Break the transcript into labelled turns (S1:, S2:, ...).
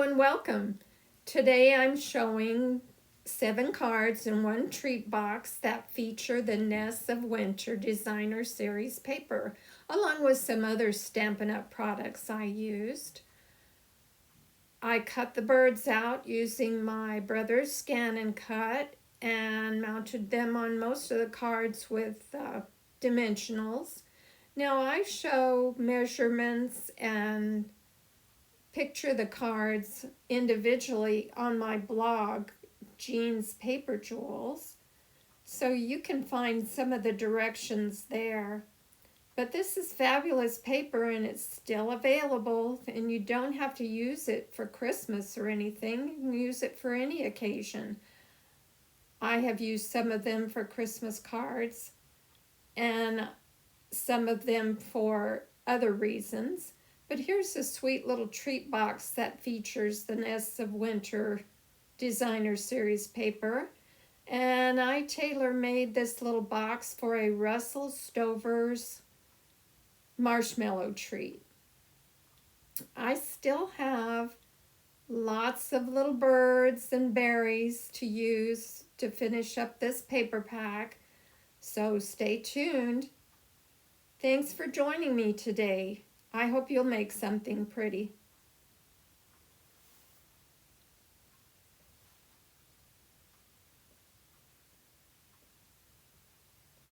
S1: and welcome. Today I'm showing 7 cards in one treat box that feature the Nests of Winter Designer Series paper, along with some other Stampin' Up! Products I used. I cut the birds out using my brother's Scan and Cut and mounted them on most of the cards with dimensionals. Now I show measurements and picture the cards individually on my blog, Jean's Paper Jewels, so you can find some of the directions there. But this is fabulous paper and it's still available, and you don't have to use it for Christmas or anything. You can use it for any occasion. I have used some of them for Christmas cards and some of them for other reasons. But here's a sweet little treat box that features the Nests of Winter Designer Series paper. And I tailor-made this little box for a Russell Stover's marshmallow treat. I still have lots of little birds and berries to use to finish up this paper pack, so stay tuned. Thanks for joining me today. I hope you'll make something pretty.